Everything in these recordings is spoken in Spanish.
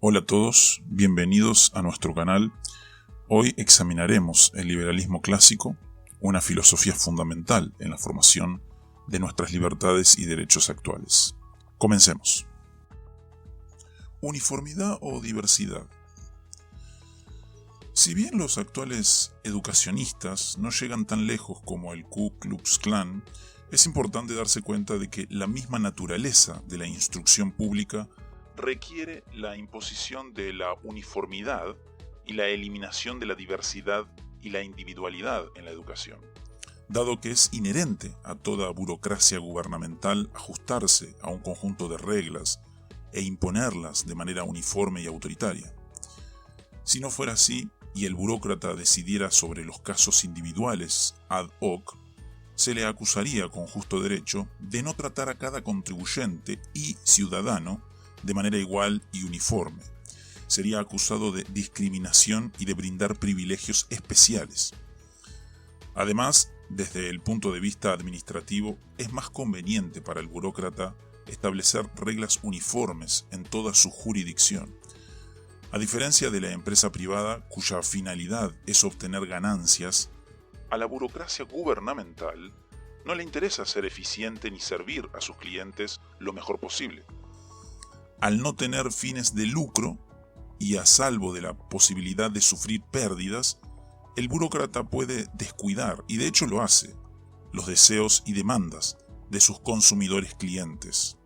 Hola a todos, bienvenidos a nuestro canal. Hoy examinaremos el liberalismo clásico, una filosofía fundamental en la formación de nuestras libertades y derechos actuales. Comencemos. Uniformidad o diversidad. Si bien los actuales educacionistas no llegan tan lejos como el Ku Klux Klan, es importante darse cuenta de que la misma naturaleza de la instrucción pública requiere la imposición de la uniformidad y la eliminación de la diversidad y la individualidad en la educación, dado que es inherente a toda burocracia gubernamental ajustarse a un conjunto de reglas e imponerlas de manera uniforme y autoritaria. Si no fuera así, y el burócrata decidiera sobre los casos individuales ad hoc, se le acusaría con justo derecho de no tratar a cada contribuyente y ciudadano de manera igual y uniforme. Sería acusado de discriminación y de brindar privilegios especiales. Además, desde el punto de vista administrativo, es más conveniente para el burócrata establecer reglas uniformes en toda su jurisdicción. A diferencia de la empresa privada, cuya finalidad es obtener ganancias, a la burocracia gubernamental no le interesa ser eficiente ni servir a sus clientes lo mejor posible. Al no tener fines de lucro y a salvo de la posibilidad de sufrir pérdidas, el burócrata puede descuidar, y de hecho lo hace, los deseos y demandas de sus consumidores clientes.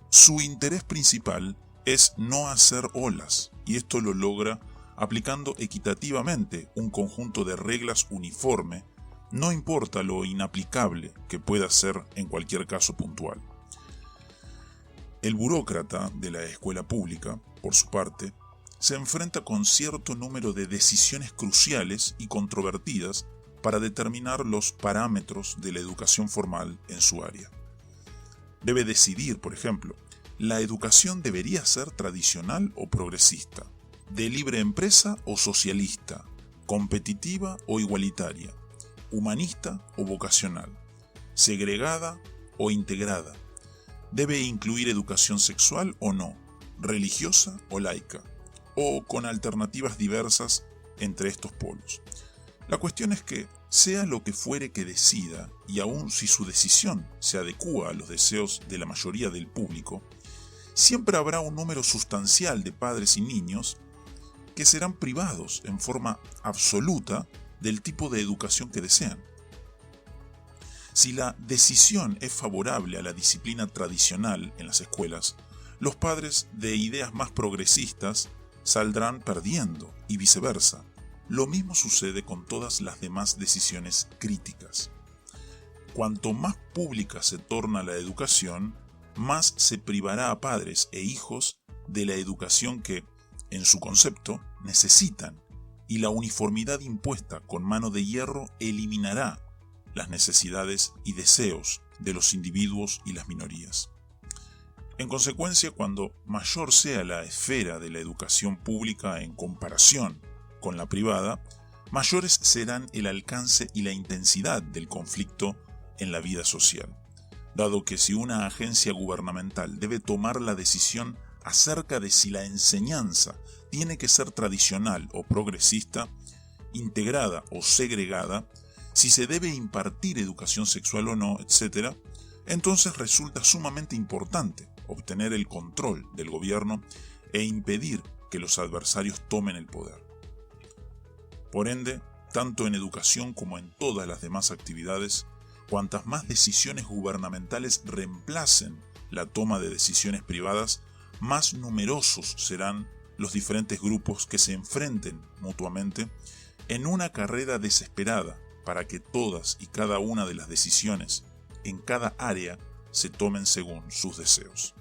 Su interés principal es no hacer olas, y esto lo logra aplicando equitativamente un conjunto de reglas uniforme, no importa lo inaplicable que pueda ser en cualquier caso puntual. El burócrata de la escuela pública, por su parte, se enfrenta con cierto número de decisiones cruciales y controvertidas para determinar los parámetros de la educación formal en su área. Debe decidir, por ejemplo, ¿la educación debería ser tradicional o progresista? ¿De libre empresa o socialista? ¿Competitiva o igualitaria? ¿Humanista o vocacional? ¿Segregada o integrada? ¿Debe incluir educación sexual o no? ¿Religiosa o laica? ¿O con alternativas diversas entre estos polos? La cuestión es que, sea lo que fuere que decida, y aun si su decisión se adecúa a los deseos de la mayoría del público, siempre habrá un número sustancial de padres y niños que serán privados en forma absoluta del tipo de educación que desean. Si la decisión es favorable a la disciplina tradicional en las escuelas, los padres de ideas más progresistas saldrán perdiendo y viceversa. Lo mismo sucede con todas las demás decisiones críticas. Cuanto más pública se torna la educación, más se privará a padres e hijos de la educación que, en su concepto, necesitan, y la uniformidad impuesta con mano de hierro eliminará las necesidades y deseos de los individuos y las minorías. En consecuencia, cuando mayor sea la esfera de la educación pública en comparación con la privada, mayores serán el alcance y la intensidad del conflicto en la vida social, dado que si una agencia gubernamental debe tomar la decisión acerca de si la enseñanza tiene que ser tradicional o progresista, integrada o segregada, si se debe impartir educación sexual o no, etc., entonces resulta sumamente importante obtener el control del gobierno e impedir que los adversarios tomen el poder. Por ende, tanto en educación como en todas las demás actividades, cuantas más decisiones gubernamentales reemplacen la toma de decisiones privadas, más numerosos serán los diferentes grupos que se enfrenten mutuamente en una carrera desesperada para que todas y cada una de las decisiones en cada área se tomen según sus deseos.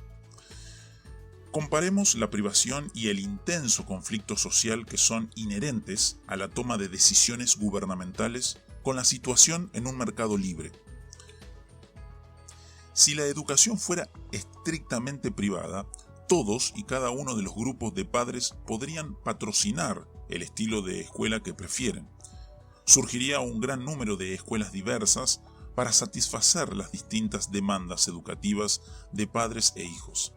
Comparemos la privación y el intenso conflicto social que son inherentes a la toma de decisiones gubernamentales con la situación en un mercado libre. Si la educación fuera estrictamente privada, todos y cada uno de los grupos de padres podrían patrocinar el estilo de escuela que prefieren. Surgiría un gran número de escuelas diversas para satisfacer las distintas demandas educativas de padres e hijos.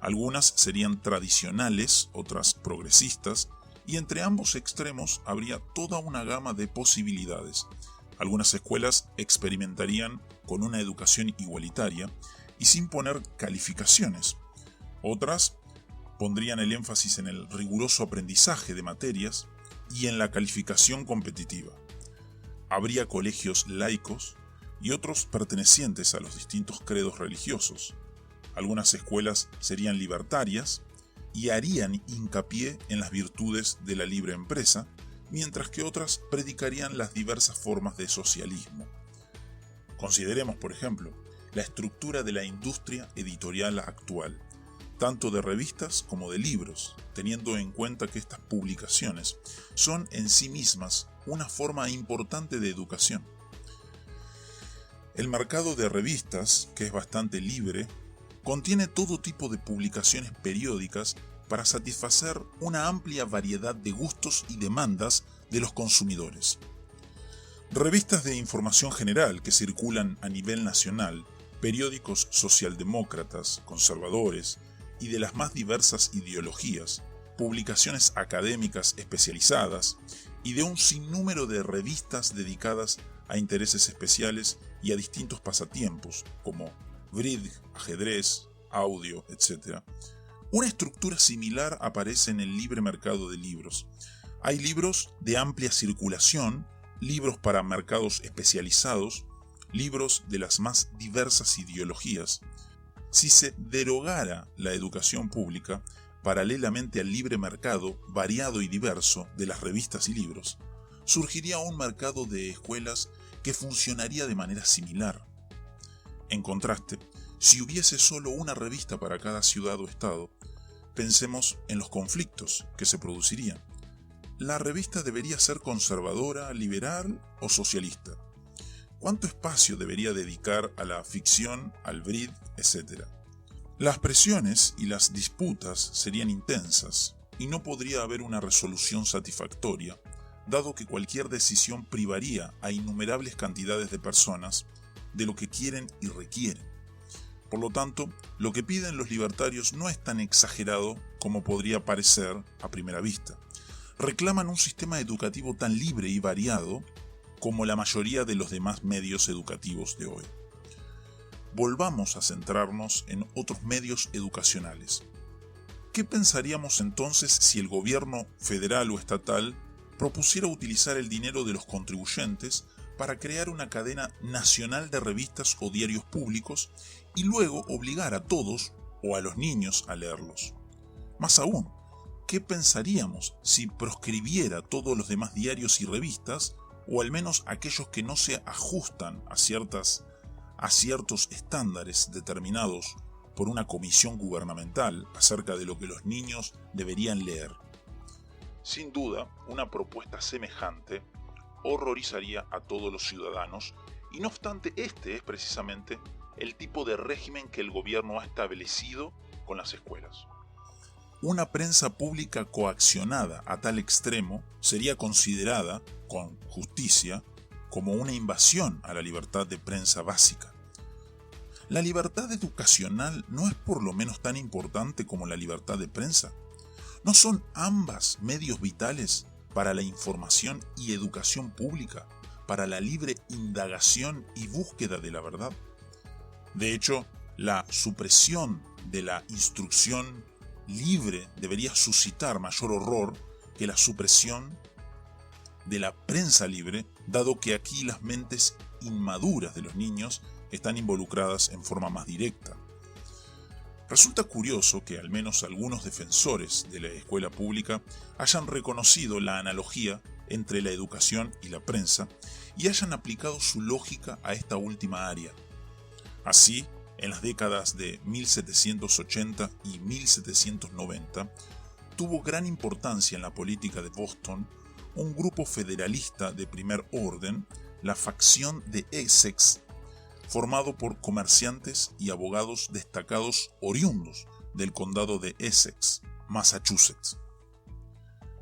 Algunas serían tradicionales, otras progresistas, y entre ambos extremos habría toda una gama de posibilidades. Algunas escuelas experimentarían con una educación igualitaria y sin poner calificaciones. Otras pondrían el énfasis en el riguroso aprendizaje de materias y en la calificación competitiva. Habría colegios laicos y otros pertenecientes a los distintos credos religiosos. Algunas escuelas serían libertarias y harían hincapié en las virtudes de la libre empresa, mientras que otras predicarían las diversas formas de socialismo. Consideremos, por ejemplo, la estructura de la industria editorial actual, tanto de revistas como de libros, teniendo en cuenta que estas publicaciones son en sí mismas una forma importante de educación. El mercado de revistas, que es bastante libre, contiene todo tipo de publicaciones periódicas para satisfacer una amplia variedad de gustos y demandas de los consumidores. Revistas de información general que circulan a nivel nacional, periódicos socialdemócratas, conservadores y de las más diversas ideologías, publicaciones académicas especializadas y de un sinnúmero de revistas dedicadas a intereses especiales y a distintos pasatiempos, como bridge, ajedrez, audio, etc. Una estructura similar aparece en el libre mercado de libros. Hay libros de amplia circulación, libros para mercados especializados, libros de las más diversas ideologías. Si se derogara la educación pública, paralelamente al libre mercado variado y diverso de las revistas y libros, surgiría un mercado de escuelas que funcionaría de manera similar. En contraste, si hubiese solo una revista para cada ciudad o estado, pensemos en los conflictos que se producirían. ¿La revista debería ser conservadora, liberal o socialista? ¿Cuánto espacio debería dedicar a la ficción, al bridge, etc.? Las presiones y las disputas serían intensas y no podría haber una resolución satisfactoria, dado que cualquier decisión privaría a innumerables cantidades de personas de lo que quieren y requieren. Por lo tanto, lo que piden los libertarios no es tan exagerado como podría parecer a primera vista. Reclaman un sistema educativo tan libre y variado como la mayoría de los demás medios educativos de hoy. Volvamos a centrarnos en otros medios educacionales. ¿Qué pensaríamos entonces si el gobierno federal o estatal propusiera utilizar el dinero de los contribuyentes para crear una cadena nacional de revistas o diarios públicos y luego obligar a todos o a los niños a leerlos? Más aún, ¿qué pensaríamos si proscribiera todos los demás diarios y revistas, o al menos aquellos que no se ajustan a ciertos estándares determinados por una comisión gubernamental acerca de lo que los niños deberían leer? Sin duda, una propuesta semejante horrorizaría a todos los ciudadanos, y no obstante, este es precisamente el tipo de régimen que el gobierno ha establecido con las escuelas. Una prensa pública coaccionada a tal extremo sería considerada, con justicia, como una invasión a la libertad de prensa básica. ¿La libertad educacional no es por lo menos tan importante como la libertad de prensa? ¿No son ambas medios vitales para la información y educación pública, para la libre indagación y búsqueda de la verdad? De hecho, la supresión de la instrucción libre debería suscitar mayor horror que la supresión de la prensa libre, dado que aquí las mentes inmaduras de los niños están involucradas en forma más directa. Resulta curioso que al menos algunos defensores de la escuela pública hayan reconocido la analogía entre la educación y la prensa y hayan aplicado su lógica a esta última área. Así, en las décadas de 1780 y 1790, tuvo gran importancia en la política de Boston un grupo federalista de primer orden, la facción de Essex, formado por comerciantes y abogados destacados oriundos del condado de Essex, Massachusetts.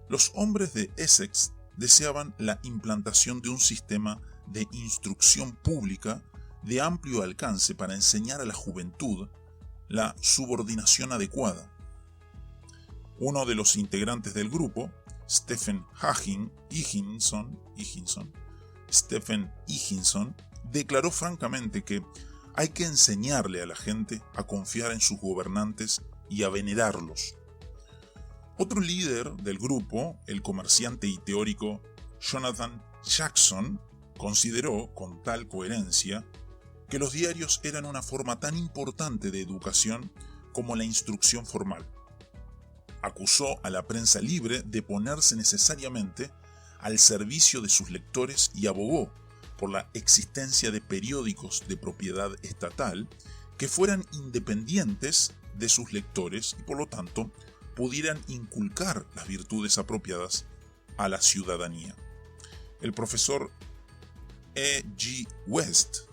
Los hombres de Essex deseaban la implantación de un sistema de instrucción pública de amplio alcance para enseñar a la juventud la subordinación adecuada. Uno de los integrantes del grupo, Stephen Higginson, declaró francamente que hay que enseñarle a la gente a confiar en sus gobernantes y a venerarlos. Otro líder del grupo, el comerciante y teórico Jonathan Jackson, consideró con tal coherencia que los diarios eran una forma tan importante de educación como la instrucción formal. Acusó a la prensa libre de ponerse necesariamente al servicio de sus lectores y abogó por la existencia de periódicos de propiedad estatal que fueran independientes de sus lectores y por lo tanto pudieran inculcar las virtudes apropiadas a la ciudadanía. El profesor E. G. West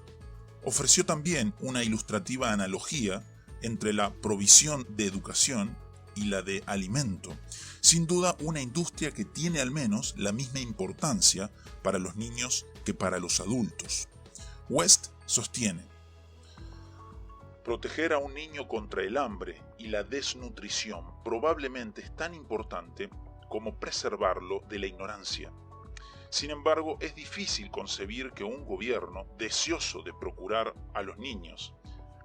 ofreció también una ilustrativa analogía entre la provisión de educación y la de alimento, sin duda una industria que tiene al menos la misma importancia para los niños que para los adultos. West sostiene: proteger a un niño contra el hambre y la desnutrición probablemente es tan importante como preservarlo de la ignorancia. Sin embargo, es difícil concebir que un gobierno deseoso de procurar a los niños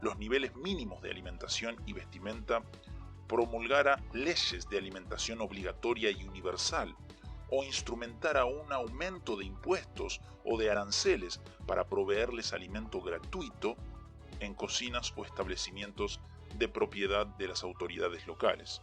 los niveles mínimos de alimentación y vestimenta promulgara leyes de alimentación obligatoria y universal o instrumentara un aumento de impuestos o de aranceles para proveerles alimento gratuito en cocinas o establecimientos de propiedad de las autoridades locales.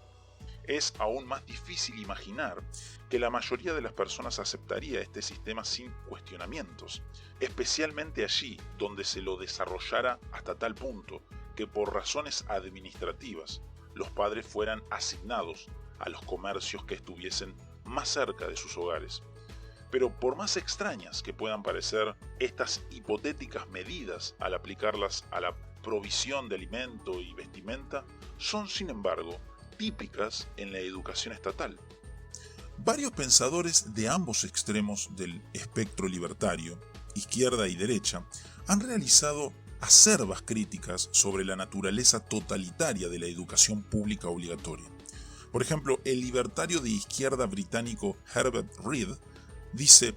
Es aún más difícil imaginar que la mayoría de las personas aceptaría este sistema sin cuestionamientos, especialmente allí donde se lo desarrollara hasta tal punto que por razones administrativas los padres fueran asignados a los comercios que estuviesen más cerca de sus hogares. Pero por más extrañas que puedan parecer estas hipotéticas medidas al aplicarlas a la provisión de alimento y vestimenta, son sin embargo típicas en la educación estatal. Varios pensadores de ambos extremos del espectro libertario, izquierda y derecha, han realizado acerbas críticas sobre la naturaleza totalitaria de la educación pública obligatoria. Por ejemplo, el libertario de izquierda británico Herbert Reed dice: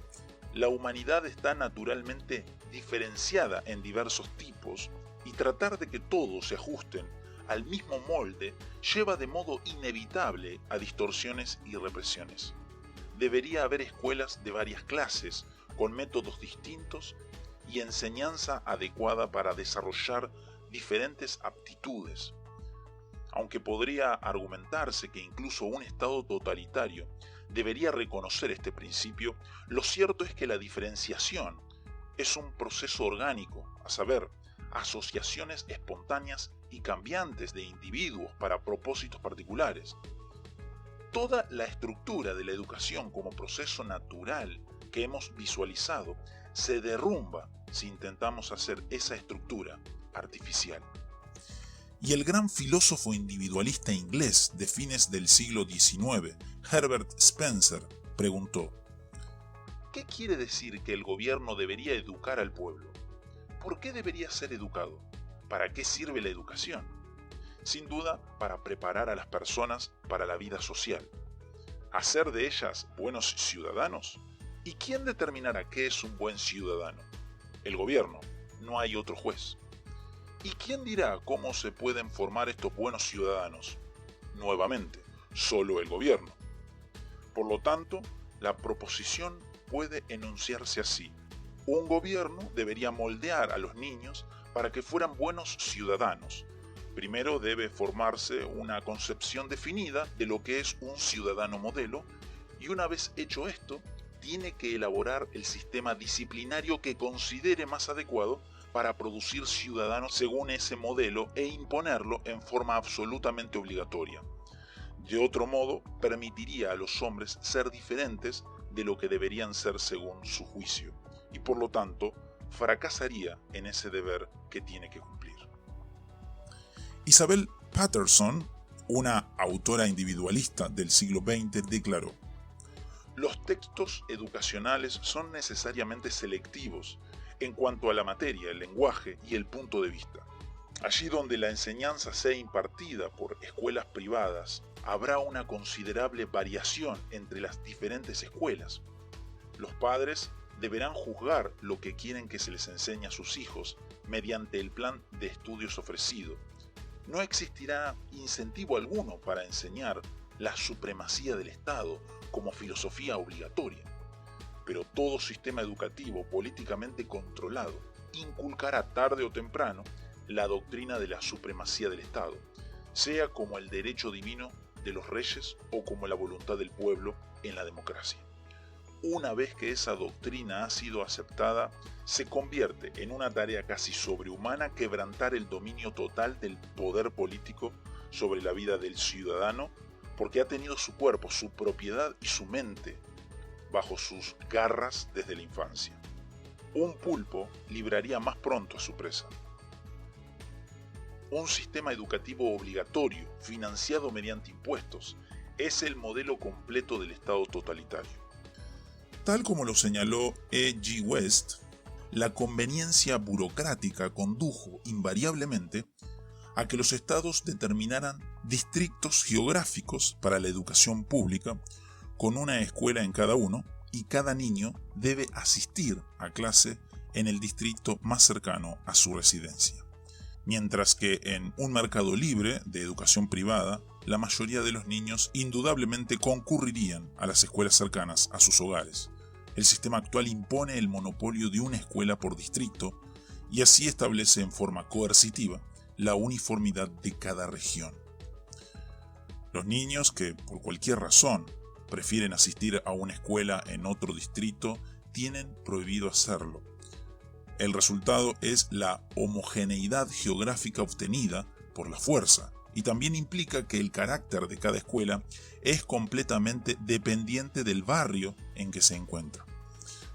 la humanidad está naturalmente diferenciada en diversos tipos y tratar de que todos se ajusten al mismo molde lleva de modo inevitable a distorsiones y represiones. Debería haber escuelas de varias clases, con métodos distintos y enseñanza adecuada para desarrollar diferentes aptitudes. Aunque podría argumentarse que incluso un Estado totalitario debería reconocer este principio, lo cierto es que la diferenciación es un proceso orgánico, a saber, asociaciones espontáneas y cambiantes de individuos para propósitos particulares. Toda la estructura de la educación como proceso natural que hemos visualizado se derrumba si intentamos hacer esa estructura artificial. Y el gran filósofo individualista inglés de fines del siglo XIX, Herbert Spencer, preguntó: ¿qué quiere decir que el gobierno debería educar al pueblo? ¿Por qué debería ser educado? ¿Para qué sirve la educación? Sin duda, para preparar a las personas para la vida social. ¿Hacer de ellas buenos ciudadanos? ¿Y quién determinará qué es un buen ciudadano? El gobierno, no hay otro juez. ¿Y quién dirá cómo se pueden formar estos buenos ciudadanos? Nuevamente, solo el gobierno. Por lo tanto, la proposición puede enunciarse así: un gobierno debería moldear a los niños para que fueran buenos ciudadanos. Primero debe formarse una concepción definida de lo que es un ciudadano modelo, y una vez hecho esto, tiene que elaborar el sistema disciplinario que considere más adecuado para producir ciudadanos según ese modelo e imponerlo en forma absolutamente obligatoria. De otro modo, permitiría a los hombres ser diferentes de lo que deberían ser según su juicio, y por lo tanto, fracasaría en ese deber que tiene que cumplir. Isabel Patterson, una autora individualista del siglo XX, declaró: los textos educacionales son necesariamente selectivos en cuanto a la materia, el lenguaje y el punto de vista. Allí donde la enseñanza sea impartida por escuelas privadas, habrá una considerable variación entre las diferentes escuelas. Los padres deberán juzgar lo que quieren que se les enseñe a sus hijos mediante el plan de estudios ofrecido. No existirá incentivo alguno para enseñar la supremacía del Estado como filosofía obligatoria, pero todo sistema educativo políticamente controlado inculcará tarde o temprano la doctrina de la supremacía del Estado, sea como el derecho divino de los reyes o como la voluntad del pueblo en la democracia. Una vez que esa doctrina ha sido aceptada, se convierte en una tarea casi sobrehumana quebrantar el dominio total del poder político sobre la vida del ciudadano, porque ha tenido su cuerpo, su propiedad y su mente bajo sus garras desde la infancia. Un pulpo libraría más pronto a su presa. Un sistema educativo obligatorio, financiado mediante impuestos, es el modelo completo del Estado totalitario. Tal como lo señaló E. G. West, la conveniencia burocrática condujo invariablemente a que los estados determinaran distritos geográficos para la educación pública, con una escuela en cada uno, y cada niño debe asistir a clase en el distrito más cercano a su residencia. Mientras que en un mercado libre de educación privada, la mayoría de los niños indudablemente concurrirían a las escuelas cercanas a sus hogares. El sistema actual impone el monopolio de una escuela por distrito y así establece en forma coercitiva la uniformidad de cada región. Los niños que, por cualquier razón, prefieren asistir a una escuela en otro distrito, tienen prohibido hacerlo. El resultado es la homogeneidad geográfica obtenida por la fuerza, y también implica que el carácter de cada escuela es completamente dependiente del barrio en que se encuentra.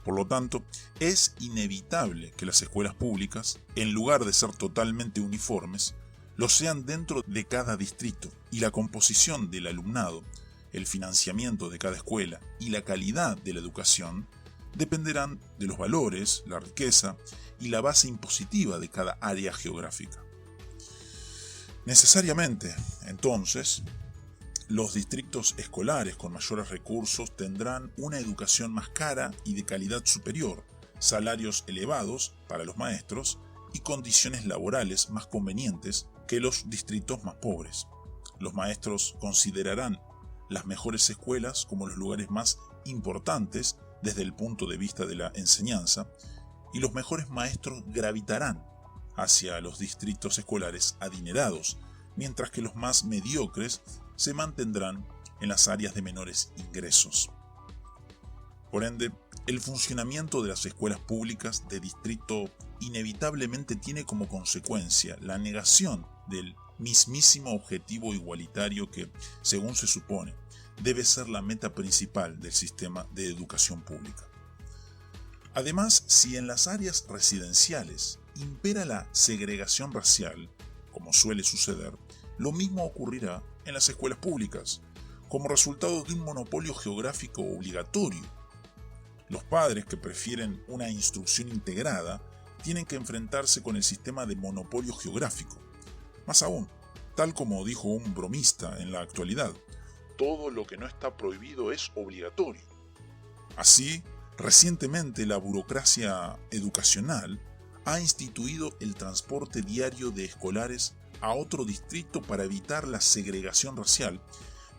Por lo tanto, es inevitable que las escuelas públicas, en lugar de ser totalmente uniformes, lo sean dentro de cada distrito, y la composición del alumnado, el financiamiento de cada escuela y la calidad de la educación dependerán de los valores, la riqueza y la base impositiva de cada área geográfica. Necesariamente, entonces, los distritos escolares con mayores recursos tendrán una educación más cara y de calidad superior, salarios elevados para los maestros y condiciones laborales más convenientes que los distritos más pobres. Los maestros considerarán las mejores escuelas como los lugares más importantes desde el punto de vista de la enseñanza, y los mejores maestros gravitarán hacia los distritos escolares adinerados, mientras que los más mediocres se mantendrán en las áreas de menores ingresos. Por ende, el funcionamiento de las escuelas públicas de distrito inevitablemente tiene como consecuencia la negación del mismísimo objetivo igualitario que, según se supone, debe ser la meta principal del sistema de educación pública. Además, si en las áreas residenciales impera la segregación racial, como suele suceder, lo mismo ocurrirá en las escuelas públicas, como resultado de un monopolio geográfico obligatorio. Los padres que prefieren una instrucción integrada tienen que enfrentarse con el sistema de monopolio geográfico. Más aún, tal como dijo un bromista en la actualidad, todo lo que no está prohibido es obligatorio. Así, recientemente la burocracia educacional ha instituido el transporte diario de escolares a otro distrito para evitar la segregación racial,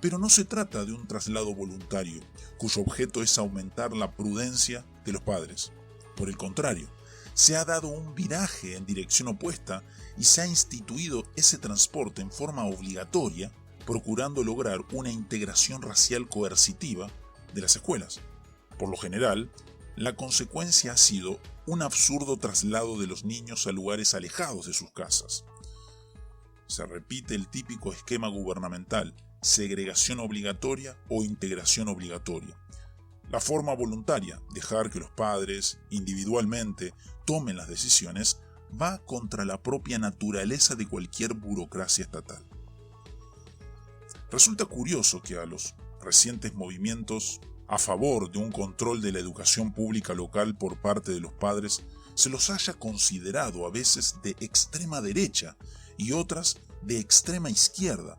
pero no se trata de un traslado voluntario, cuyo objeto es aumentar la prudencia de los padres. Por el contrario, se ha dado un viraje en dirección opuesta y se ha instituido ese transporte en forma obligatoria, procurando lograr una integración racial coercitiva de las escuelas. Por lo general, la consecuencia ha sido un absurdo traslado de los niños a lugares alejados de sus casas. Se repite el típico esquema gubernamental: segregación obligatoria o integración obligatoria. La forma voluntaria, dejar que los padres, individualmente, tomen las decisiones, va contra la propia naturaleza de cualquier burocracia estatal. Resulta curioso que a los recientes movimientos a favor de un control de la educación pública local por parte de los padres se los haya considerado a veces de extrema derecha y otras de extrema izquierda,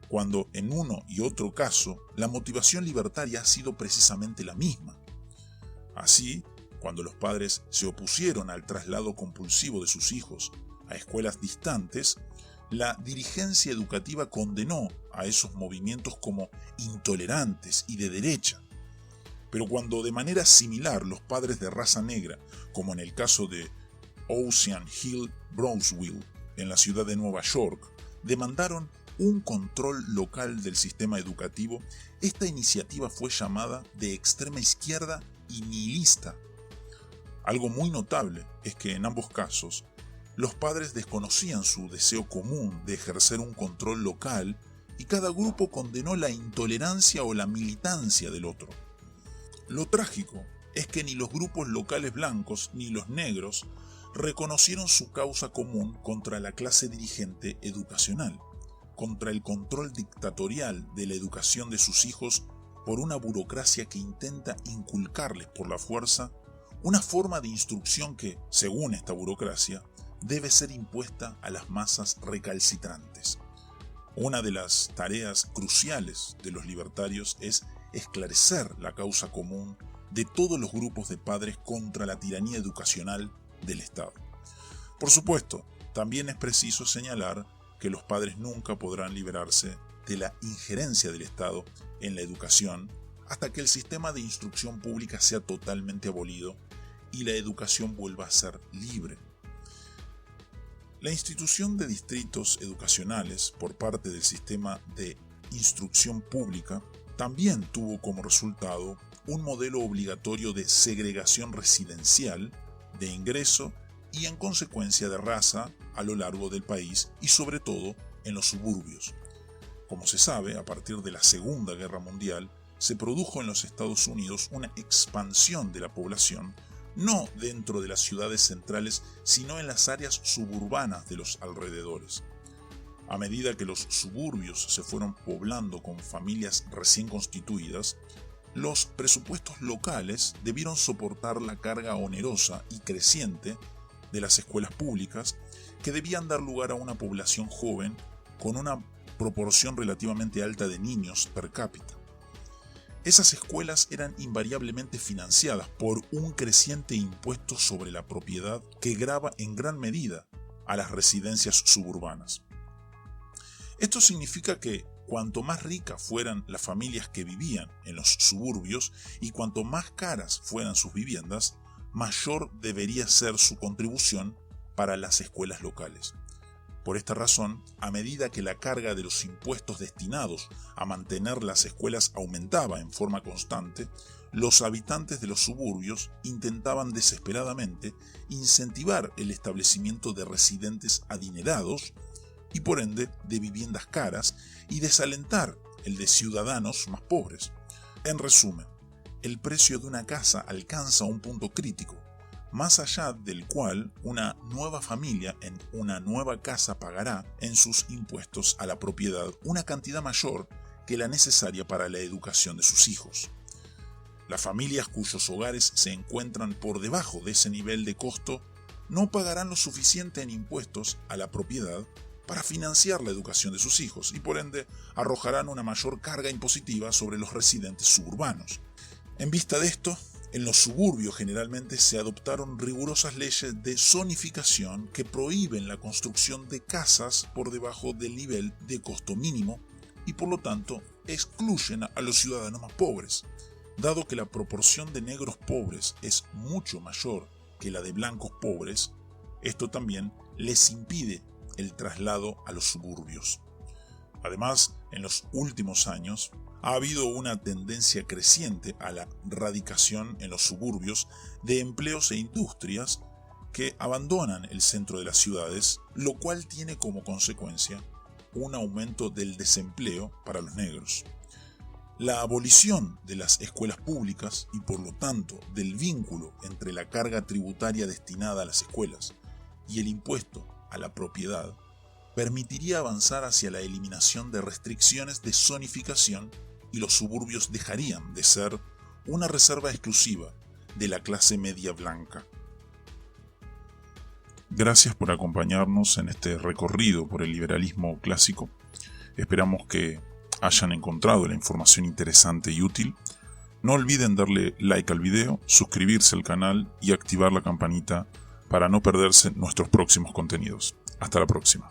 cuando en uno y otro caso la motivación libertaria ha sido precisamente la misma. Así, cuando los padres se opusieron al traslado compulsivo de sus hijos a escuelas distantes, la dirigencia educativa condenó a esos movimientos como intolerantes y de derecha. Pero cuando de manera similar los padres de raza negra, como en el caso de Ocean Hill Brownsville, en la ciudad de Nueva York, demandaron un control local del sistema educativo, esta iniciativa fue llamada de extrema izquierda y nihilista. Algo muy notable es que en ambos casos, los padres desconocían su deseo común de ejercer un control local y cada grupo condenó la intolerancia o la militancia del otro. Lo trágico es que ni los grupos locales blancos ni los negros reconocieron su causa común contra la clase dirigente educacional, contra el control dictatorial de la educación de sus hijos por una burocracia que intenta inculcarles por la fuerza una forma de instrucción que, según esta burocracia, debe ser impuesta a las masas recalcitrantes. Una de las tareas cruciales de los libertarios es esclarecer la causa común de todos los grupos de padres contra la tiranía educacional del Estado. Por supuesto, también es preciso señalar que los padres nunca podrán liberarse de la injerencia del Estado en la educación hasta que el sistema de instrucción pública sea totalmente abolido y la educación vuelva a ser libre. La institución de distritos educacionales por parte del sistema de instrucción pública también tuvo como resultado un modelo obligatorio de segregación residencial, de ingreso y en consecuencia de raza a lo largo del país y sobre todo en los suburbios. Como se sabe, a partir de la Segunda Guerra Mundial se produjo en los Estados Unidos una expansión de la población, no dentro de las ciudades centrales, sino en las áreas suburbanas de los alrededores. A medida que los suburbios se fueron poblando con familias recién constituidas, los presupuestos locales debieron soportar la carga onerosa y creciente de las escuelas públicas, que debían dar lugar a una población joven con una proporción relativamente alta de niños per cápita. Esas escuelas eran invariablemente financiadas por un creciente impuesto sobre la propiedad que grava en gran medida a las residencias suburbanas. Esto significa que cuanto más ricas fueran las familias que vivían en los suburbios y cuanto más caras fueran sus viviendas, mayor debería ser su contribución para las escuelas locales. Por esta razón, a medida que la carga de los impuestos destinados a mantener las escuelas aumentaba en forma constante, los habitantes de los suburbios intentaban desesperadamente incentivar el establecimiento de residentes adinerados y por ende de viviendas caras y desalentar el de ciudadanos más pobres. En resumen, el precio de una casa alcanza un punto crítico, más allá del cual una nueva familia en una nueva casa pagará en sus impuestos a la propiedad una cantidad mayor que la necesaria para la educación de sus hijos. Las familias cuyos hogares se encuentran por debajo de ese nivel de costo no pagarán lo suficiente en impuestos a la propiedad para financiar la educación de sus hijos y por ende arrojarán una mayor carga impositiva sobre los residentes suburbanos. En vista de esto, en los suburbios generalmente se adoptaron rigurosas leyes de zonificación que prohíben la construcción de casas por debajo del nivel de costo mínimo y por lo tanto excluyen a los ciudadanos más pobres. Dado que la proporción de negros pobres es mucho mayor que la de blancos pobres, esto también les impide el traslado a los suburbios. Además, en los últimos años, ha habido una tendencia creciente a la radicación en los suburbios de empleos e industrias que abandonan el centro de las ciudades, lo cual tiene como consecuencia un aumento del desempleo para los negros. La abolición de las escuelas públicas y por lo tanto del vínculo entre la carga tributaria destinada a las escuelas y el impuesto a la propiedad permitiría avanzar hacia la eliminación de restricciones de zonificación y los suburbios dejarían de ser una reserva exclusiva de la clase media blanca. Gracias por acompañarnos en este recorrido por el liberalismo clásico. Esperamos que hayan encontrado la información interesante y útil. No olviden darle like al video, suscribirse al canal y activar la campanita para no perderse nuestros próximos contenidos. Hasta la próxima.